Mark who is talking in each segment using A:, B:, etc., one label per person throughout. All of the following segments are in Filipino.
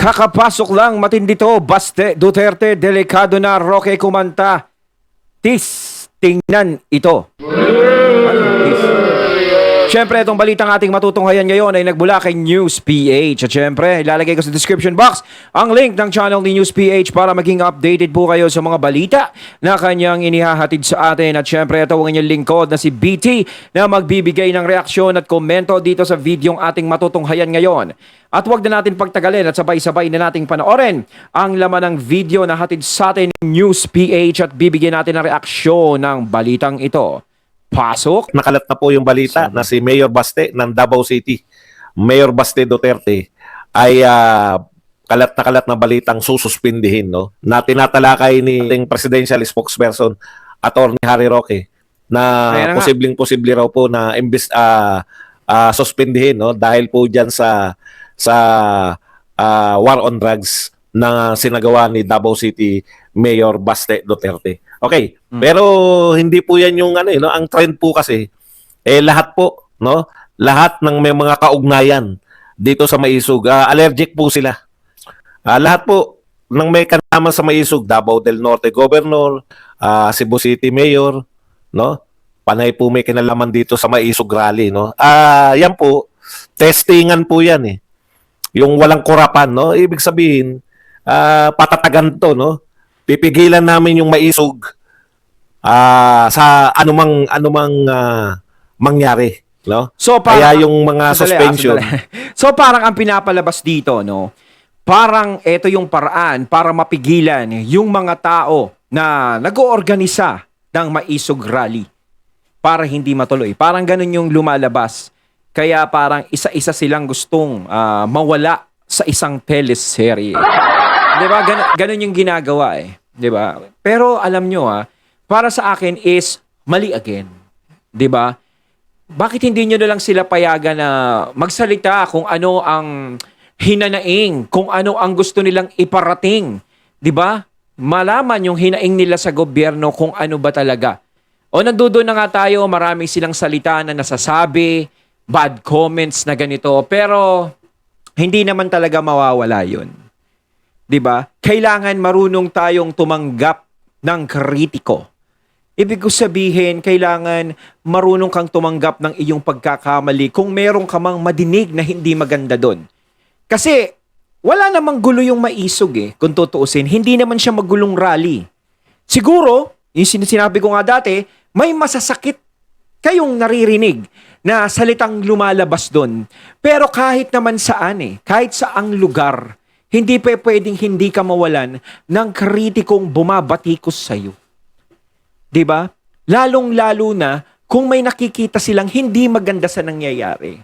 A: Kakapasok lang, matindi to. Baste, Duterte, delikado na. Roque kumanta. Tis, tingnan ito. Anong tis? Siyempre, itong balitang ating matutunghayan ngayon ay nagbula kay News PH. At siyempre, ilalagay ko sa description box ang link ng channel ni News PH para maging updated po kayo sa mga balita na kanyang inihahatid sa atin. At siyempre, ito ang inyong lingkod na si BT na magbibigay ng reaksyon at komento dito sa videong ating matutunghayan ngayon. At huwag na natin pagtagalin at sabay-sabay na nating panoorin ang laman ng video na hatid sa atin ni News PH at bibigyan natin ng reaksyon ng balitang ito. Pasok.
B: Nakalat na po yung balita na si Mayor Baste ng Davao City, Mayor Baste Duterte, ay kalat na balitang sususpindihin, no? Na tinatalakay ni ating presidential spokesperson, Attorney Harry Roque, na posible raw po na suspindihin, no? Dahil po dyan sa war on drugs na sinagawa ni Davao City Mayor Baste Duterte. Okay, pero hindi po 'yan yung no, ang trend po kasi lahat po, no? Lahat ng may mga kaugnayan dito sa Maisog, allergic po sila. Lahat po ng may kanama sa Maisog, Davao del Norte Governor, Cebu City Mayor, no? Panay po may kinalaman dito sa Maisog Rally, no? Yan po, testingan po 'yan eh. Yung walang kurapan, no? Ibig sabihin, patatagan to, no? Pipigilan namin yung Maisog sa anumang mangyari, no?
A: So parang,
B: kaya yung mga suspension.
A: So parang ang pinapalabas dito, no? Parang ito yung paraan para mapigilan yung mga tao na nag-oorganisa ng Maisog Rally para hindi matuloy. Parang ganun yung lumalabas. Kaya parang isa-isa silang gustong mawala sa isang teleserye. 'Di ba? Ganun yung ginagawa eh. 'Di ba? Pero alam nyo para sa akin is mali again. 'Di ba? Bakit hindi nyo na lang sila payagan na magsalita kung ano ang hinanaing, kung ano ang gusto nilang iparating? 'Di ba? Malaman yung hinaing nila sa gobyerno kung ano ba talaga. O nandoon na nga tayo, marami silang salita na nasasabi, bad comments na ganito, pero hindi naman talaga mawawala 'yun. 'Di ba? Kailangan marunong tayong tumanggap ng kritiko. Ibig ko sabihin, kailangan marunong kang tumanggap ng iyong pagkakamali kung meron ka mang madinig na hindi maganda doon. Kasi wala namang gulo yung Maisog eh, kung tutuusin. Hindi naman siya magulong rally. Siguro, yung sinabi ko nga dati, may masasakit kayong naririnig na salitang lumalabas doon. Pero kahit naman saan kahit saang lugar, hindi pa pwedeng hindi ka mawalan ng kritikong bumabatikos sa'yo. 'Di ba? Lalong-lalo na kung may nakikita silang hindi maganda sa nangyayari.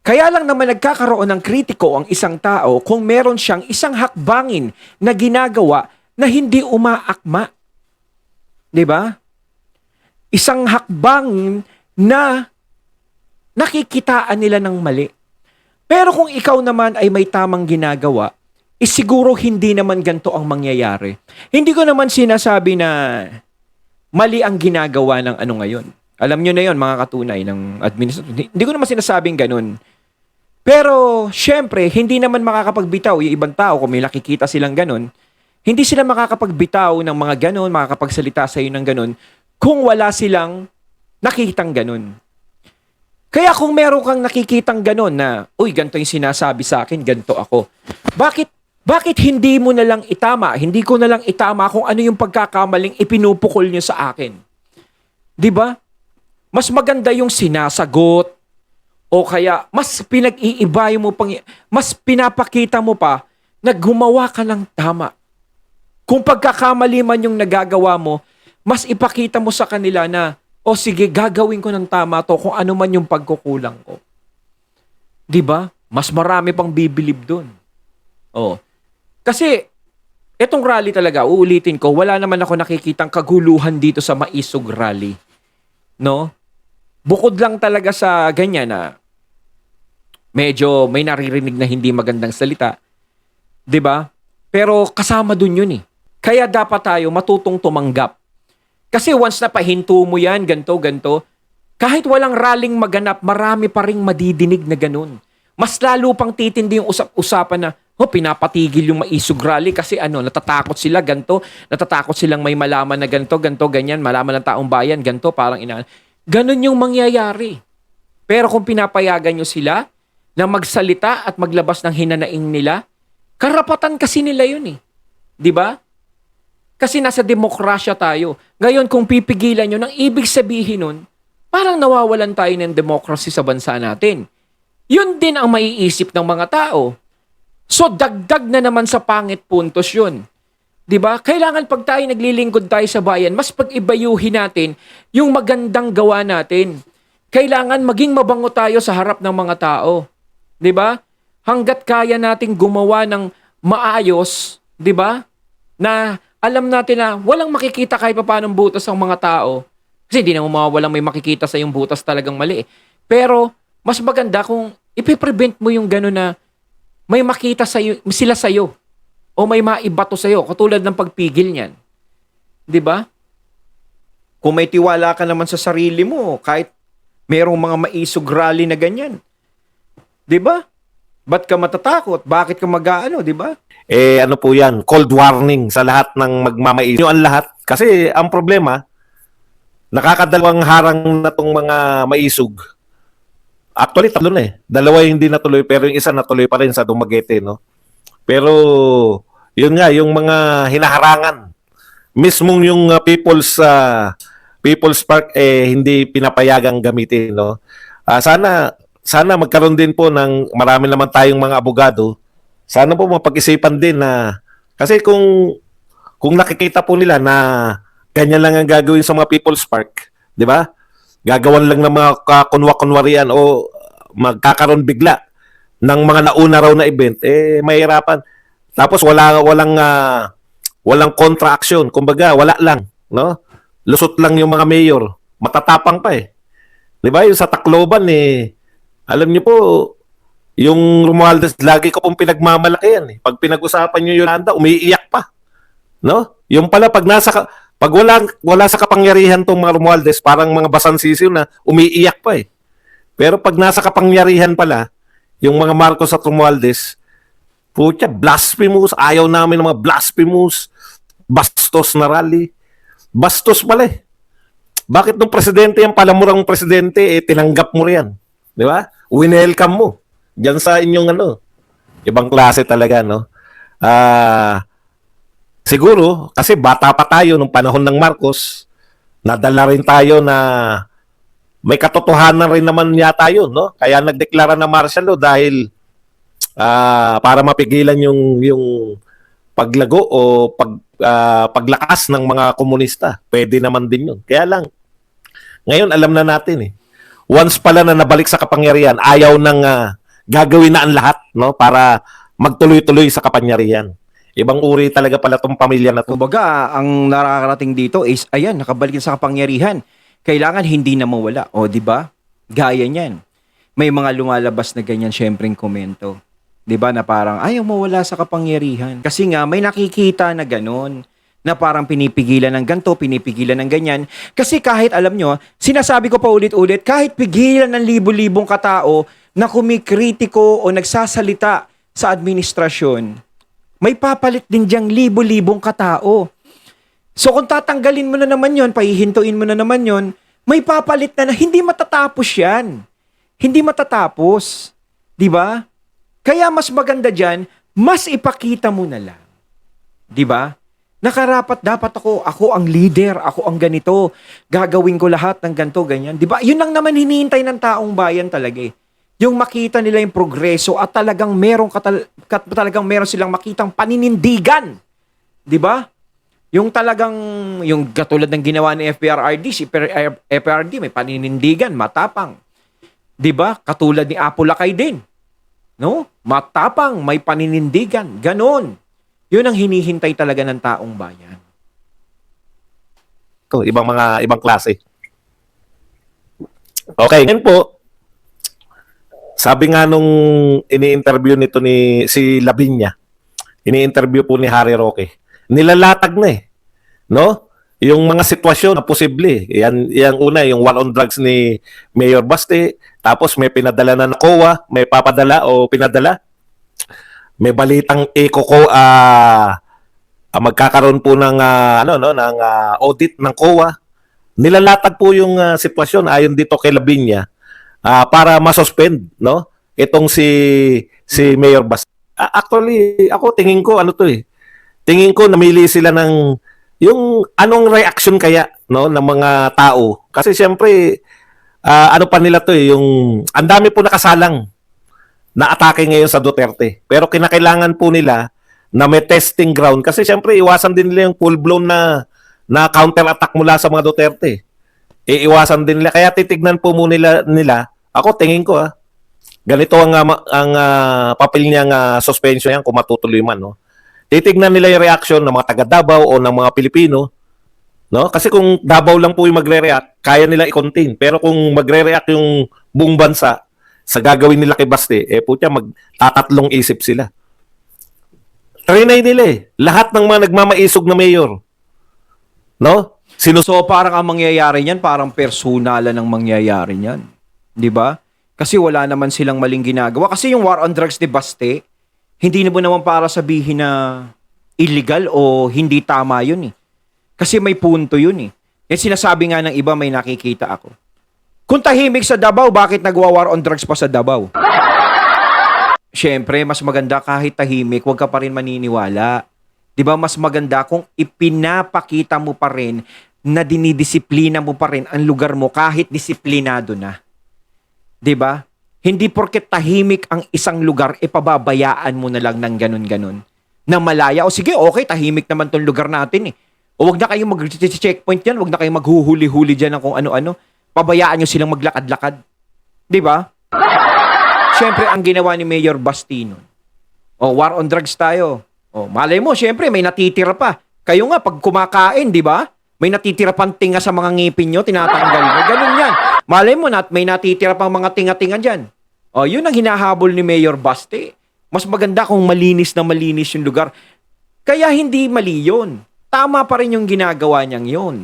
A: Kaya lang naman nagkakaroon ng kritiko ang isang tao kung meron siyang isang hakbangin na ginagawa na hindi umaakma. 'Di ba? Isang hakbangin na nakikitaan nila ng mali. Pero kung ikaw naman ay may tamang ginagawa, siguro hindi naman ganito ang mangyayari. Hindi ko naman sinasabi na mali ang ginagawa ng ano ngayon. Alam nyo na yon mga katunay ng administration. Hindi ko naman sinasabing ganun. Pero, syempre, hindi naman makakapagbitaw yung ibang tao kung may nakikita silang ganun. Hindi sila makakapagbitaw ng mga ganun, makakapagsalita sa iyo ng ganun, kung wala silang nakitang ganun. Kaya kung meron kang nakikitang gano'n na, uy, ganito yung sinasabi sa akin, ganito ako. Bakit hindi mo na lang itama? Hindi ko na lang itama kung ano yung pagkakamaling ipinupukol nyo sa akin. 'Di ba? Mas maganda yung sinasagot o kaya mas pinag-iiba mo pang, mas pinapakita mo pa na gumawa ka ng tama. Kung pagkakamali man yung nagagawa mo, mas ipakita mo sa kanila na o sige, gagawin ko ng tama to kung ano man yung pagkukulang ko. 'Di ba? Mas marami pang bibilib doon. Oh. Kasi etong rally talaga, uulitin ko, wala naman ako nakikitang kaguluhan dito sa Maisog Rally. No? Bukod lang talaga sa ganyan na medyo may naririnig na hindi magandang salita. 'Di ba? Pero kasama dun yun eh. Kaya dapat tayo matutong tumanggap. Kasi once na pahinto mo yan, ganto, kahit walang rallying maganap, marami pa ring madidinig na ganun. Mas lalo pang titindi yung usap-usapan na, Pinapatigil yung maisog rally kasi natatakot sila ganto, natatakot silang may malaman na ganto, ganyan, malaman ng taong bayan, ganto, parang Ganon yung mangyayari. Pero kung pinapayagan nyo sila na magsalita at maglabas ng hinanaing nila, karapatan kasi nila yun eh. 'Di ba? Kasi nasa demokrasya tayo. Ngayon, kung pipigilan nyo, nang ibig sabihin nun, parang nawawalan tayo ng democracy sa bansa natin. Yun din ang maiisip ng mga tao. So, dagdag na naman sa pangit puntos yun. 'Di ba? Kailangan pag tayo naglilingkod tayo sa bayan, mas pag-ibayuhin natin yung magandang gawa natin. Kailangan maging mabango tayo sa harap ng mga tao. 'Di ba? Hangga't kaya nating gumawa ng maayos, 'di ba? Na alam natin na walang makikita kahit paano butas ang mga tao. Kasi hindi naman mawawalang may makikita sa yung butas talagang mali. Pero mas maganda kung ipiprevent mo yung gano'n na may makita sila sa'yo o may maibato sa'yo, katulad ng pagpigil niyan. 'Di ba? Kung may tiwala ka naman sa sarili mo, kahit merong mga maisog rally na ganyan. 'Di ba? Ba't ka matatakot? Bakit ka mag-aano, 'di ba?
B: Ano po yan, cold warning sa lahat ng magmamais. Yung ang lahat, kasi ang problema, nakakadalawang harang na tong mga maisog. Actually, tatlo na eh. Dalawa yung hindi natuloy, pero yung isa natuloy pa rin sa Dumaguete, no? Pero, yun nga, yung mga hinaharangan, mismong yung People's Park, hindi pinapayagang gamitin, no? Sana magkaroon din po ng marami naman tayong mga abogado. Sana po mapag-isipan din na kasi kung nakikita po nila na ganyan lang ang gagawin sa mga People's Park, 'di ba? Gagawan lang ng mga kunwa-kunwarian o magkakaroon bigla ng mga nauna raw na event, mahirapan. Tapos walang contra-action, kumbaga wala lang, no? Lusot lang yung mga mayor, matatapang pa eh. 'Di ba? Yung sa Tacloban alam niyo po, yung Romualdez, lagi ko pong pinagmamalaki yan eh. Pag pinag-usapan yung Yolanda, umiiyak pa. No? Yung pala, pag wala sa kapangyarihan tong mga Romualdez, parang mga basansisiw na umiiyak pa eh. Pero pag nasa kapangyarihan pala, yung mga Marcos at Romualdez, putya, blasphemous, ayaw namin ng mga blasphemous, bastos na rally. Bastos pala eh. Bakit nung presidente, yung palamurang presidente, tinanggap mo riyan? Di ba? Winelcome mo. Diyan sa inyong ibang klase talaga, no? Siguro, kasi bata pa tayo nung panahon ng Marcos, nadala rin tayo na may katotohanan rin naman yata yun, no? Kaya nagdeklara na martial law dahil para mapigilan yung paglago o paglakas ng mga komunista. Pwede naman din yun. Kaya lang, ngayon alam na natin once pala na nabalik sa kapangyarihan, ayaw nang gagawin na ang lahat, no, para magtuloy-tuloy sa kapangyarihan. Ibang uri talaga pala tong pamilya na to.
A: Kumbaga, ang nakakarating dito is, ayan, nakabalik sa kapangyarihan. Kailangan hindi na mawala. O, di ba? Gaya niyan. May mga lumalabas na ganyan, syempreng komento. Di ba, na parang, ayaw mawala sa kapangyarihan. Kasi nga, may nakikita na ganon, na parang pinipigilan ng ganto, pinipigilan ng ganyan. Kasi kahit, alam nyo, sinasabi ko pa ulit-ulit, kahit pigilan ng libo-libong katao na kumikritiko o nagsasalita sa administrasyon, may papalit din diyang libo-libong katao. So kung tatanggalin mo na naman yon, pahihintuin mo na naman yon, may papalit na hindi matatapos yan. Hindi matatapos. Di ba? Kaya mas maganda dyan, mas ipakita mo na lang. Di ba? Nakarapat dapat ako ang leader, ako ang ganito, gagawin ko lahat ng ganito, ganyan. Di ba? Yun lang naman hinihintay ng taong bayan talaga eh. Yung makita nila yung progreso at talagang talagang meron silang makitang paninindigan. 'Di ba? Yung talagang yung katulad ng ginawa ni FPRRD, si FPRRD may paninindigan, matapang. 'Di ba? Katulad ni Apo Lakay din. No? Matapang, may paninindigan, ganon. 'Yun ang hinihintay talaga ng taong bayan.
B: Ito, ibang klase. Okay, ngayon po, sabi nga nung ini-interview nito si Lavinia, ini-interview po ni Harry Roque, nilalatag na no? Yung mga sitwasyon na posible. Yan una, yung war on drugs ni Mayor Baste, tapos may pinadala na COA, may papadala o pinadala. may balitang magkakaroon po ng audit ng COA. Nilalatag po yung sitwasyon ayon dito kay Lavinia para ma-suspend, no? Itong si Mayor Bas. Actually, ako tingin ko Tingin ko namili sila ng yung anong reaction kaya, no, ng mga tao. Kasi siyempre ano pa nila yung ang dami po nakasalang na atake ngayon sa Duterte. Pero kinakailangan po nila na may testing ground kasi siyempre iwasan din nila yung full-blown na counter-attack mula sa mga Duterte. Iiwasan din nila. Kaya titignan po muna nila. Ako, tingin ko ganito ang papel niyang suspension yan kung matutuloy man. No? Titignan nila yung reaction ng mga taga Davao o ng mga Pilipino. No? Kasi kung Davao lang po yung magre-react, kaya nila i-contain. Pero kung magre-react yung buong bansa sa gagawin nila kay Baste, putya, magtatatlong isip sila. Trinay nila lahat ng mga nagmamaisog na mayor. No?
A: So parang ang mangyayari niyan, parang personalan ang mangyayari niyan. 'Di ba? Kasi wala naman silang maling ginagawa. Kasi yung war on drugs ni Baste, hindi na naman para sabihin na illegal o hindi tama yun eh. Kasi may punto yun eh. Yung sinasabi nga ng iba, may nakikita ako. Kung tahimik sa Davao, bakit nagwa-war on drugs pa sa Davao? Siyempre, mas maganda kahit tahimik, huwag ka pa rin maniniwala. 'Di ba? Mas maganda kung ipinapakita mo pa rin na dinidisiplina mo pa rin ang lugar mo kahit disiplinado na. 'Di ba? Hindi porket tahimik ang isang lugar, pababayaan mo na lang ng ganun-ganun. Na malaya. O sige, okay, tahimik naman tong lugar natin eh. O wag na kayong mag-checkpoint yan, wag na kayong maghuhuli-huli dyan ng kung ano-ano. Pabayaan nyo silang maglakad-lakad. 'Di ba? Siyempre, ang ginawa ni Mayor Bastino. O, war on drugs tayo. O, malay mo, siyempre, may natitira pa. Kayo nga, pag kumakain, di ba? May natitira pang tinga sa mga ngipin nyo, tinatanggal mo. Ganun yan. Malay mo, may natitira pang mga tinga-tinga dyan. O, yun ang hinahabol ni Mayor Baste. Mas maganda kung malinis na malinis yung lugar. Kaya hindi mali yun. Tama pa rin yung ginagawa niyang yun.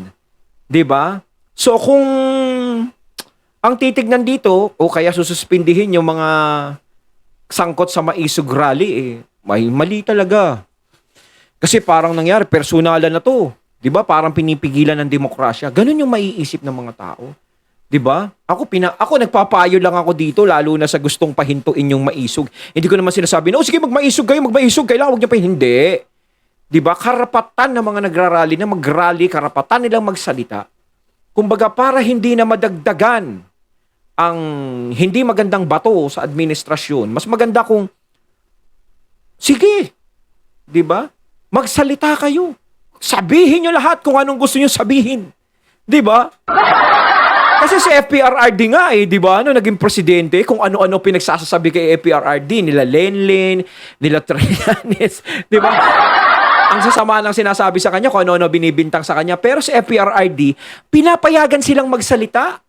A: Di ba? So, kung ang titignan dito, o kaya sususpindihin yung mga sangkot sa maisog rally, may mali talaga. Kasi parang nangyari, personalan na to. 'Di ba? Parang pinipigilan ng demokrasya. Ganun yung maiisip ng mga tao. 'Di ba? Ako nagpapayo lang ako dito, lalo na sa gustong pahintuin yung maisog. Hindi ko naman sinasabi na, sige, magmaisog kayo, kailangan wag niyo pa. Hindi. 'Di ba? Karapatan ng mga nagrarally na mag-rally, karapatan nilang magsalita. Kumbaga, para hindi na madagdagan ang hindi magandang bato sa administrasyon, mas maganda kung sige, 'di ba? Magsalita kayo. Sabihin niyo lahat kung anong gusto niyo sabihin. 'Di ba? Kasi si FPRRD nga 'di ba? Naging presidente, kung ano-ano pinagsasabi kay FPRRD, nila Lenlen, nila Trillanes, 'di ba? Ang sasama ng sinasabi sa kanya, kung ano-ano binibintang sa kanya. Pero si FPRRD, pinapayagan silang magsalita.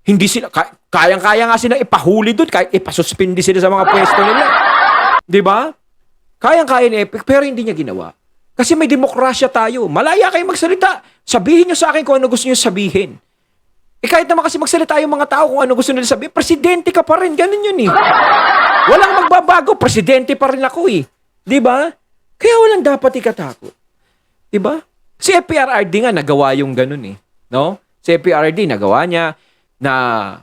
A: Hindi sila, kayang-kaya nga sila ipahuli doon, kahit ipasuspindi sila sa mga pwesto nila. 'Di ba? Kayang-kaya ni Epic, pero hindi niya ginawa. Kasi may demokrasya tayo. Malaya kayo magsalita. Sabihin niyo sa akin kung ano gusto niyo sabihin. Kahit naman kasi magsalita yung mga tao kung ano gusto nila sabihin, presidente ka pa rin. Ganun yun eh. Walang magbabago. Presidente pa rin ako eh. 'Di ba? Kaya walang dapat ikatakot. 'Di ba? Si FPRRD nga nagawa yung ganun eh. No? Si FPRRD nagawa niya na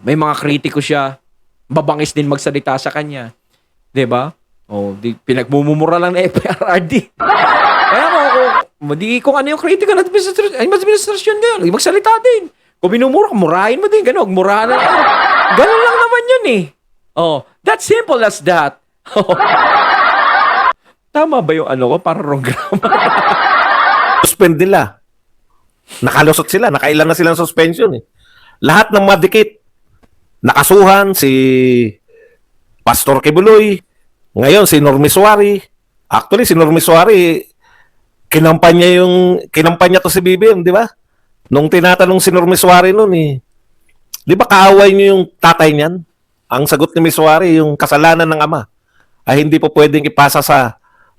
A: may mga kritiko siya, babangis din magsalita sa kanya. 'Di ba? O, pinagmumura lang na FPRRD. Kaya kung ano yung kritiko ng administrasyon ngayon, magsalita din. Kung binumura, murahin mo din. Ganun, murahan na lang. Ganun lang naman yun eh. Oh, that's simple as that. Tama ba yung ko? Parang wrong grammar.
B: Suspend nila. Nakalusot sila. Nakailan na silang suspension eh. Lahat ng madikit. Nakasuhan si Pastor Kibuloy. Ngayon si Normiswari. Actually si Normiswari kinampanya to si BBM, di ba? Nung tinatanong si Normiswari noon eh. Di ba kaaway niyo yung tatay niyan? Ang sagot ni Miswari, yung kasalanan ng ama ay hindi po pwedeng ipasa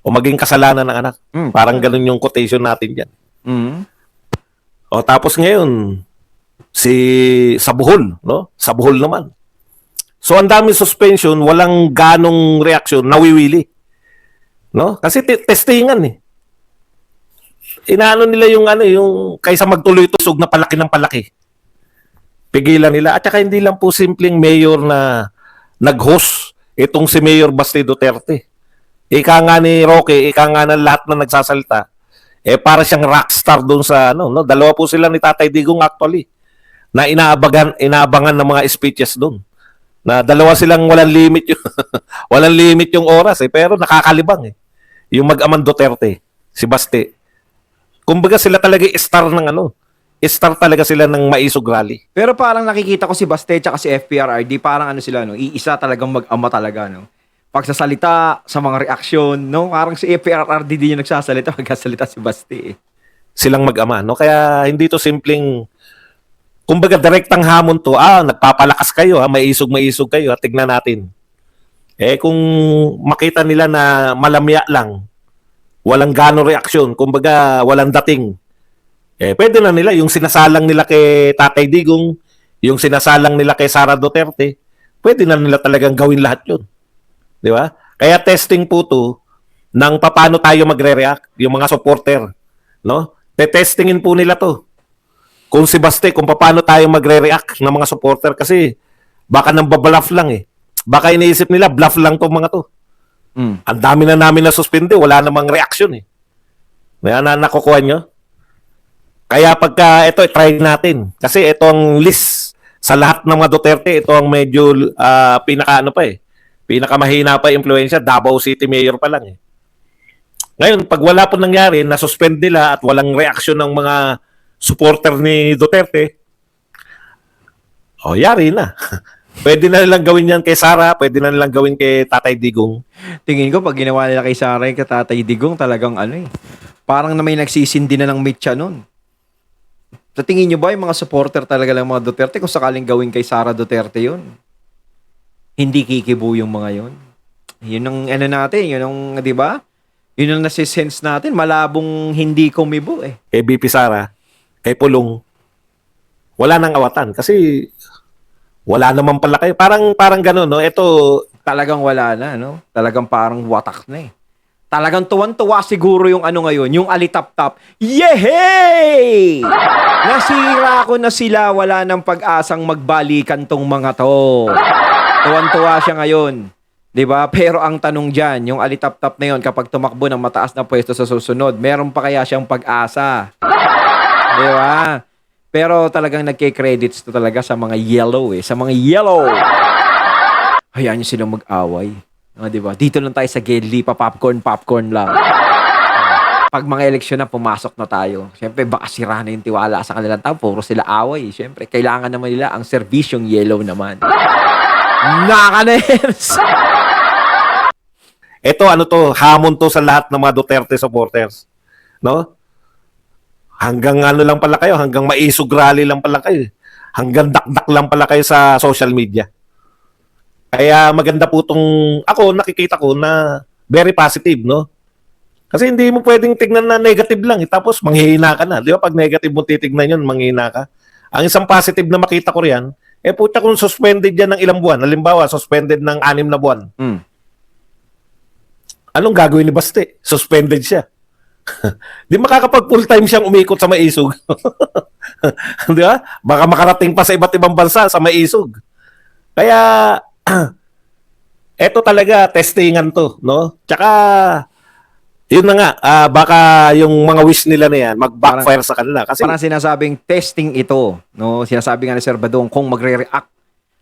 B: o maging kasalanan ng anak. Parang ganun yung quotation natin diyan. O tapos ngayon sa Bohol, no? Sa Bohol naman. So ang daming suspension, walang ganong reaksyon, nawiwili. No? Kasi testingan eh. Inaano nila yung ano, yung kaysa magtuloy-tusog na palaki ng palaki. Pigilan nila. At saka hindi lang po simpleng mayor na nag-host itong si Mayor Baste Duterte. Ika nga ni Roque, ika nga ng lahat na nagsasalita, para siyang rockstar doon sa ano, no? Dalawa po sila ni Tatay Digong actually na inaabangan ng mga speeches doon. Na dalawa silang walang limit yung walang limit yung oras pero nakakalibang eh. Yung mag-amang Duterte, si Baste. Kumbaga sila talaga star ng ano, star talaga sila ng Maisog Rally.
A: Pero parang nakikita ko si Baste at si FPRRD, parang ano sila, no? Iisa talagang mag-ama talaga, no? Pagsasalita sa mga reaksyon, no? Parang si FPRRD din yung nagsasalita, magkasalita si Baste, eh.
B: Silang mag-ama, no? Kaya hindi to simpleng kumbaga direktang hamon to, nagpapalakas kayo, maisog kayo, tignan natin. Kung makita nila na malamya lang, walang gano reaksyon, kumbaga walang dating, pwede na nila, yung sinasalang nila kay Tatay Digong, yung sinasalang nila kay Sara Duterte, pwede na nila talagang gawin lahat yun. Di ba? Kaya testing po to ng paano tayo magre-react, yung mga supporter. No? Testingin po nila to. Kung si Baste, kung paano tayo magre-react ng mga supporter kasi baka nang babluff lang eh. Baka iniisip nila, bluff lang tong mga to. Ang dami na namin na suspende, wala namang reaction eh. Na nakukuha nyo? Kaya pagka ito, try natin. Kasi ito ang list sa lahat ng mga Duterte, ito ang medyo pinaka-ano pa eh. Pinakamahina pa impluensya, Davao City Mayor pa lang eh. Ngayon, pag wala po nangyari, nasuspend nila at walang reaksyon ng mga supporter ni Duterte, yari na. Pwede na nilang gawin yan kay Sara, pwede na nilang gawin kay Tatay Digong.
A: Tingin ko, pag ginawa nila kay Sara yung kay Tatay Digong, talagang ano eh. Parang na may nagsisindi na ng mitya nun. Sa tingin nyo ba yung mga supporter talaga ng mga Duterte kung sakaling gawin kay Sara Duterte yun? Hindi kikibo yung mga yun. Yun ang ano natin, yun ang, di ba? Yun ang nasisense natin, malabong hindi kumibo eh.
B: Kay BP Sara, kay Pulong, wala nang awatan kasi wala naman pala kayo. Parang gano'n, no? Ito,
A: Talagang wala na, no? Talagang parang watak na eh. Talagang tuwan-tuwa siguro yung ano ngayon, yung alitap-tap. Yehey! Nasira ko na sila, wala nang pag-asang magbalikan tong mga to. Tuwan-tuwa siya ngayon. 'Di ba? Pero ang tanong diyan, yung alitap-tap na yon kapag tumakbo ng mataas na pwesto sa susunod, meron pa kaya siyang pag-asa? 'Di ba? Pero talagang nagke-credits to talaga sa mga yellow eh. Sa mga yellow. Hayaan nyo silang mag-away. Di ba? Dito lang tayo sa Gedli, popcorn lang. Pag mga eleksyon na, pumasok na tayo. Siyempre, baka sira na yung tiwala sa kanilang tao. Puro sila away. Siyempre, kailangan naman nila ang serbisyong yellow naman. Nakanems!
B: Ito ano to, hamon to sa lahat ng mga Duterte supporters. No? Hanggang ano lang pala kayo, hanggang Maisog Rally lang pala kayo. Hanggang dakdak lang pala kayo sa social media. Kaya maganda po tong, ako nakikita ko na very positive, no? Kasi hindi mo pwedeng tignan na negative lang, tapos manghihina ka na. Di ba? Pag negative mo titignan yun, manghihina ka. Ang isang positive na makita ko riyan, putya kung suspended yan ng ilang buwan, halimbawa, suspended ng 6 na buwan. Anong gagawin ni Baste? Suspended siya. Di makakapag full time siyang umikot sa Maisog. Di ba? Baka makarating pa sa iba't ibang bansa sa Maisog. Kaya eto talaga testingan to, no? Tsaka yun na nga, baka yung mga wish nila na yan mag-backfire sa kanila kasi
A: Parang sinasabing testing ito, no? Sinasabi nga ni Sir Badong kung magre-react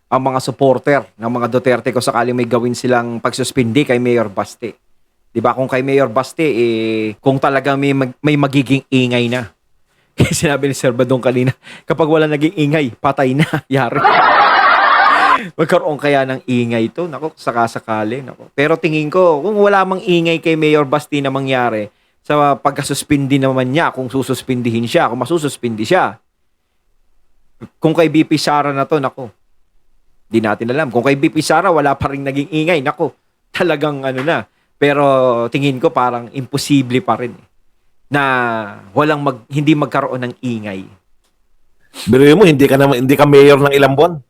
A: ang mga supporter ng mga Duterte kung sakaling may gawin silang pagsuspindi kay Mayor Baste. 'Di ba? Kung kay Mayor Baste kung talaga may magiging ingay na. Kaya sinabi ni Sir Badong kanina, kapag wala naging ingay, patay na, yari. Magkaroon kaya ng ingay to? Nako, sakasakali. Nako. Pero tingin ko, kung wala mang ingay kay Mayor Basti na mangyari, sa pagkasuspindi naman niya, kung sususpindihin siya, kung masususpindi siya. Kung kay BP Sara na to, nako, di natin alam. Kung kay BP Sara, wala pa rin naging ingay, nako, talagang ano na. Pero tingin ko parang imposible pa rin na hindi magkaroon ng ingay.
B: biruin mo, hindi ka mayor ng ilang buwan.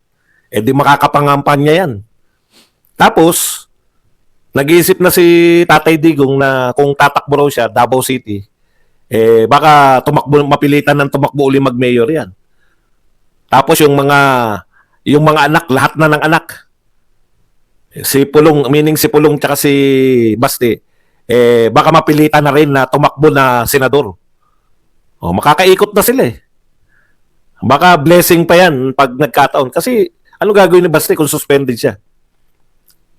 B: Di makakapangampanya yan. Tapos, nag-iisip na si Tatay Digong na kung tatakbo raw siya, Davao City, baka mapilitan ng tumakbo uli mag-mayor yan. Tapos yung mga anak, lahat na ng anak. Si Pulong, meaning si Pulong tsaka si Baste, baka mapilitan na rin na tumakbo na senador. O, makakaikot na sila eh. Baka blessing pa yan pag nagkataon. Kasi ano gagawin ni Baste kung suspended siya?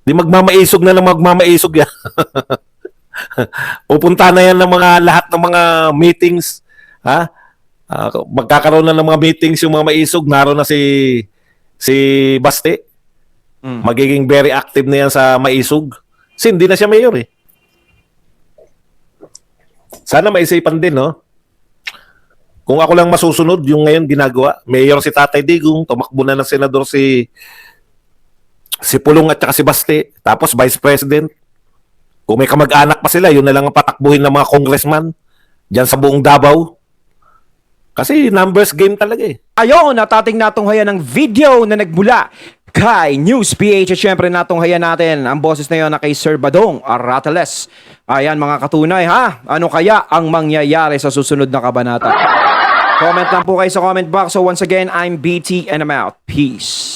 B: Di magmamaisog na ng magmamaisog yan. Pupunta na yan ng lahat ng mga meetings. Ha? Magkakaroon na ng mga meetings yung mga maisog. Naroon na si Baste. Magiging very active na yan sa maisog. Kasi hindi na siya mayor eh. Sana maisipan din, no? Kung ako lang masusunod, yung ngayon ginagawa, mayor si Tatay Digong, tumakbo na ng senador si Pulong at saka si Baste, tapos vice president. Kung may kamag-anak pa sila, yun na lang ang patakbuhin ng mga congressman dyan sa buong Davao. Kasi numbers game talaga eh.
A: Ayon, at ating natunghayan ng video na nagmula kay News PH. At syempre natunghayan natin ang boses na yun na kay Sir Badong Arateles. Ayan mga katunay ha, ano kaya ang mangyayari sa susunod na kabanata? Comment lang po kayo sa comment box. So once again, I'm BT and I'm out. Peace.